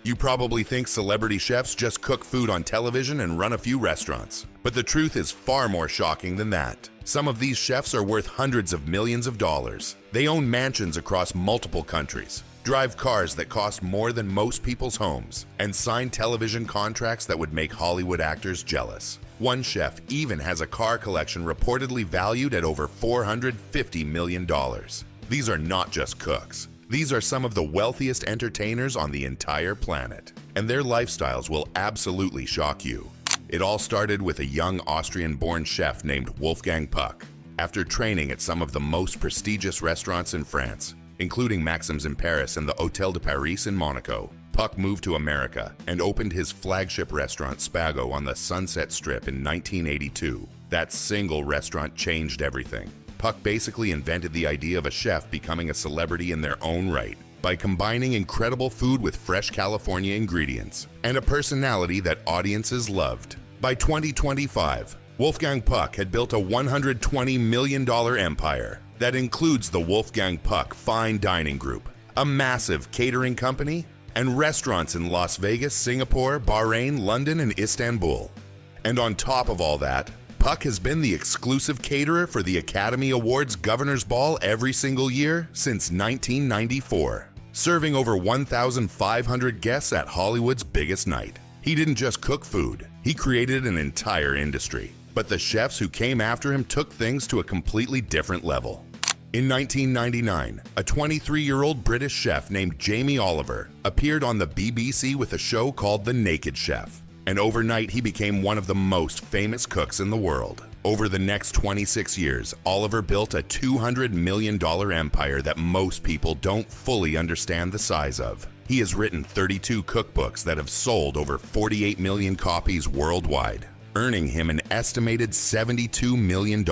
You probably think celebrity chefs just cook food on television and run a few restaurants. But the truth is far more shocking than that. Some of these chefs are worth hundreds of millions of dollars. They own mansions across multiple countries, drive cars that cost more than most people's homes, and sign television contracts that would make Hollywood actors jealous. One chef even has a car collection reportedly valued at over $450 million. These are not just cooks. These are some of the wealthiest entertainers on the entire planet, and their lifestyles will absolutely shock you. It all started with a young Austrian-born chef named Wolfgang Puck. After training at some of the most prestigious restaurants in France, including Maxim's in Paris and the Hôtel de Paris in Monaco, Puck moved to America and opened his flagship restaurant Spago on the Sunset Strip in 1982. That single restaurant changed everything. Puck basically invented the idea of a chef becoming a celebrity in their own right by combining incredible food with fresh California ingredients and a personality that audiences loved. By 2025, Wolfgang Puck had built a $120 million empire that includes the Wolfgang Puck Fine Dining Group, a massive catering company, and restaurants in Las Vegas, Singapore, Bahrain, London, and Istanbul. And on top of all that, Puck has been the exclusive caterer for the Academy Awards Governor's Ball every single year since 1994, serving over 1,500 guests at Hollywood's biggest night. He didn't just cook food, he created an entire industry. But the chefs who came after him took things to a completely different level. In 1999, a 23-year-old British chef named Jamie Oliver appeared on the BBC with a show called The Naked Chef. And overnight, he became one of the most famous cooks in the world. Over the next 26 years, Oliver built a $200 million empire that most people don't fully understand the size of. He has written 32 cookbooks that have sold over 48 million copies worldwide, earning him an estimated $72 million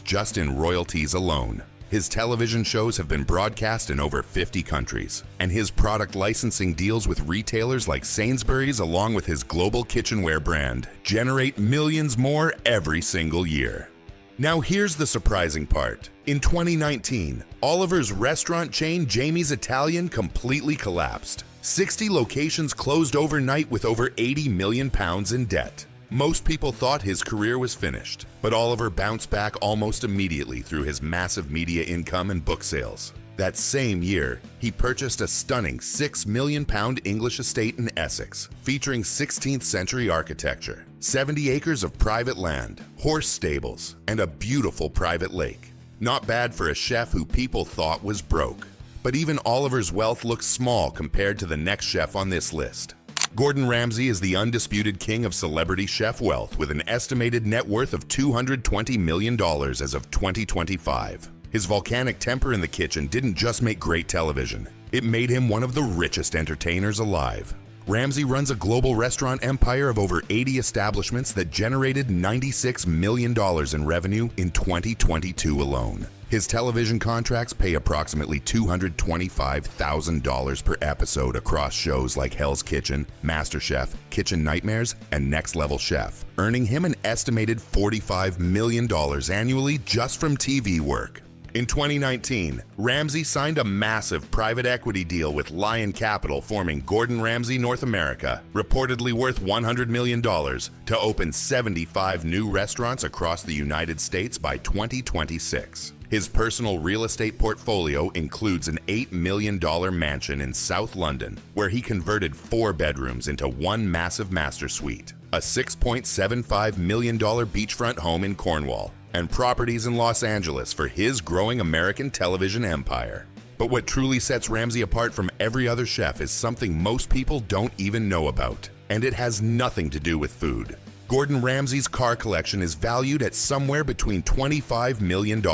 just in royalties alone. His television shows have been broadcast in over 50 countries, and his product licensing deals with retailers like Sainsbury's along with his global kitchenware brand generate millions more every single year. Now here's the surprising part. In 2019, Oliver's restaurant chain Jamie's Italian completely collapsed. 60 locations closed overnight with over £80 million in debt. Most people thought his career was finished, but Oliver bounced back almost immediately through his massive media income and book sales. That same year, he purchased a stunning £6 million English estate in Essex, featuring 16th century architecture, 70 acres of private land, horse stables, and a beautiful private lake. Not bad for a chef who people thought was broke. But even Oliver's wealth looks small compared to the next chef on this list. Gordon Ramsay is the undisputed king of celebrity chef wealth with an estimated net worth of $220 million as of 2025. His volcanic temper in the kitchen didn't just make great television, it made him one of the richest entertainers alive. Ramsay runs a global restaurant empire of over 80 establishments that generated $96 million in revenue in 2022 alone. His television contracts pay approximately $225,000 per episode across shows like Hell's Kitchen, MasterChef, Kitchen Nightmares, and Next Level Chef, earning him an estimated $45 million annually just from TV work. In 2019, Ramsay signed a massive private equity deal with Lion Capital, forming Gordon Ramsay North America, reportedly worth $100 million, to open 75 new restaurants across the United States by 2026. His personal real estate portfolio includes an $8 million mansion in South London, where he converted 4 bedrooms into one massive master suite, a $6.75 million beachfront home in Cornwall, and properties in Los Angeles for his growing American television empire. But what truly sets Ramsay apart from every other chef is something most people don't even know about, and it has nothing to do with food. Gordon Ramsay's car collection is valued at somewhere between $25 million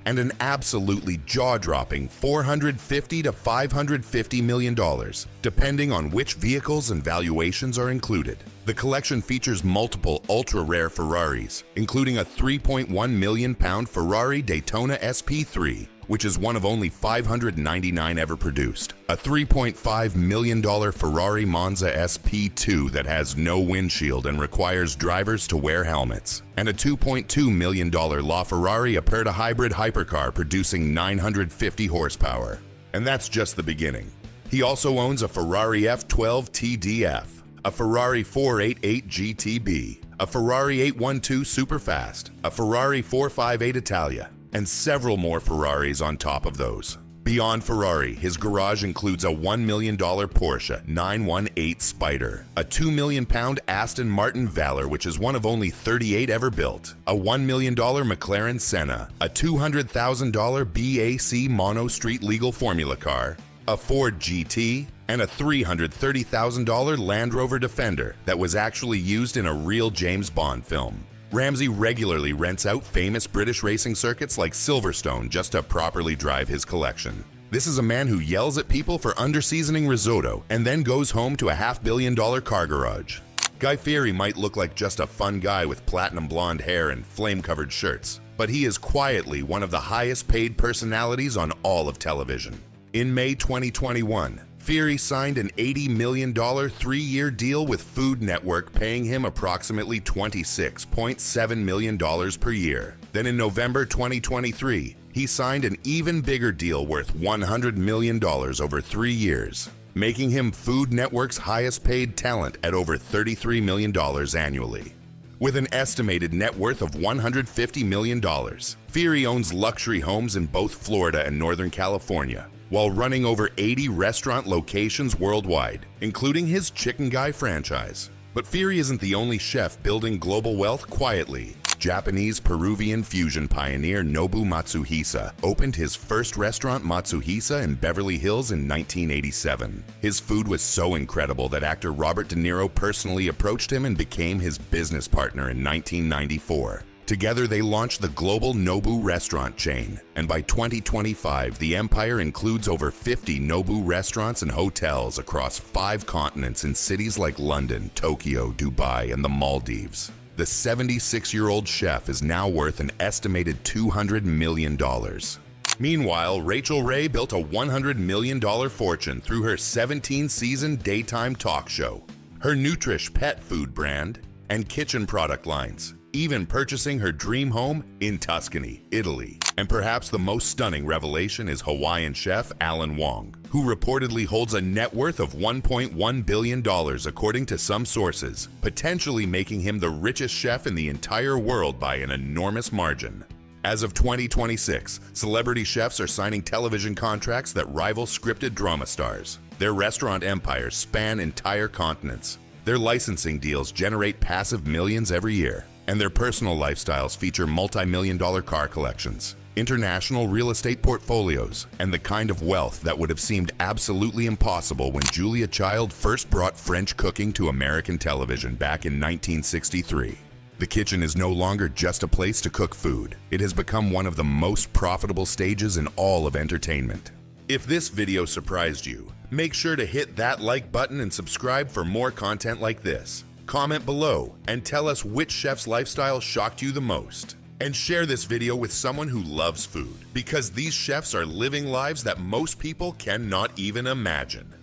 and an absolutely jaw-dropping $450 to $550 million, depending on which vehicles and valuations are included. The collection features multiple ultra-rare Ferraris, including a £3.1 million Ferrari Daytona SP3, which is one of only 599 ever produced, a $3.5 million Ferrari Monza SP2 that has no windshield and requires drivers to wear helmets, and a $2.2 million LaFerrari Aperta hybrid hypercar producing 950 horsepower. And that's just the beginning. He also owns a Ferrari F12 TDF, a Ferrari 488 GTB, a Ferrari 812 Superfast, a Ferrari 458 Italia, and several more Ferraris on top of those. Beyond Ferrari, his garage includes a $1 million Porsche 918 Spider, a £2 million Aston Martin Valor, which is one of only 38 ever built, a $1 million McLaren Senna, a $200,000 BAC Mono Street legal formula car, a Ford GT, and a $330,000 Land Rover Defender that was actually used in a real James Bond film. Ramsay regularly rents out famous British racing circuits like Silverstone just to properly drive his collection. This is a man who yells at people for under-seasoning risotto and then goes home to a $500 million car garage. Guy Fieri might look like just a fun guy with platinum blonde hair and flame-covered shirts, but he is quietly one of the highest-paid personalities on all of television. In May 2021, Fieri signed an $80 million three-year deal with Food Network, paying him approximately $26.7 million per year. Then in November 2023, he signed an even bigger deal worth $100 million over 3 years, making him Food Network's highest-paid talent at over $33 million annually. With an estimated net worth of $150 million, Fieri owns luxury homes in both Florida and Northern California, while running over 80 restaurant locations worldwide, including his Chicken Guy franchise. But Fieri isn't the only chef building global wealth quietly. Japanese-Peruvian fusion pioneer Nobu Matsuhisa opened his first restaurant, Matsuhisa, in Beverly Hills in 1987. His food was so incredible that actor Robert De Niro personally approached him and became his business partner in 1994. Together, they launched the global Nobu restaurant chain, and by 2025, the empire includes over 50 Nobu restaurants and hotels across 5 continents in cities like London, Tokyo, Dubai, and the Maldives. The 76-year-old chef is now worth an estimated $200 million. Meanwhile, Rachel Ray built a $100 million fortune through her 17-season daytime talk show, her Nutrish pet food brand, and kitchen product lines, even purchasing her dream home in Tuscany, Italy. And perhaps the most stunning revelation is Hawaiian chef Alan Wong, who reportedly holds a net worth of $1.1 billion according to some sources, potentially making him the richest chef in the entire world by an enormous margin. As of 2026, celebrity chefs are signing television contracts that rival scripted drama stars. Their restaurant empires span entire continents. Their licensing deals generate passive millions every year, and their personal lifestyles feature multi-million-dollar car collections, international real estate portfolios, and the kind of wealth that would have seemed absolutely impossible when Julia Child first brought French cooking to American television back in 1963. The kitchen is no longer just a place to cook food. It has become one of the most profitable stages in all of entertainment. If this video surprised you, make sure to hit that like button and subscribe for more content like this. Comment below and tell us which chef's lifestyle shocked you the most. And share this video with someone who loves food, because these chefs are living lives that most people cannot even imagine.